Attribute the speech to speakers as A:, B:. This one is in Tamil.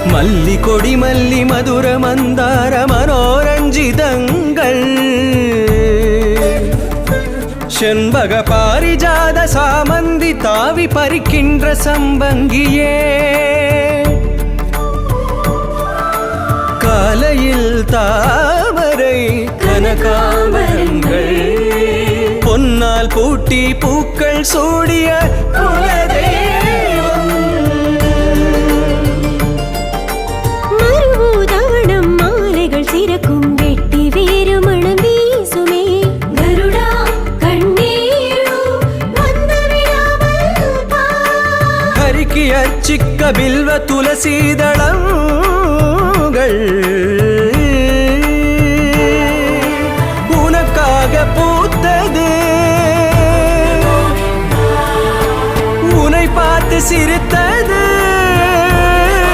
A: மல்லி கொடி மல்லி மதுர மந்தார மனோரஞ்சிதங்கள் செண்பக பாரிஜாத சாமந்தி தாவி பறிக்கின்ற சம்பங்கியே காலையில் தாமரை கனகாம்பரங்கள் பொன்னால் பூட்டி பூக்கள் சூடிய குலதெய்வம்
B: மறுபூதானம் மாலைகள் சிறக்கும் வெட்டி வேறு மணம் வீசுமே கருடா கண்ணீரு வந்தவிடாமல்
A: ஹரிக்கு அர்ச்சிக்க பில்வ துளசீதளங்கள் உனக்காக பூத்தது உன்னை பார்த்து சிரித்த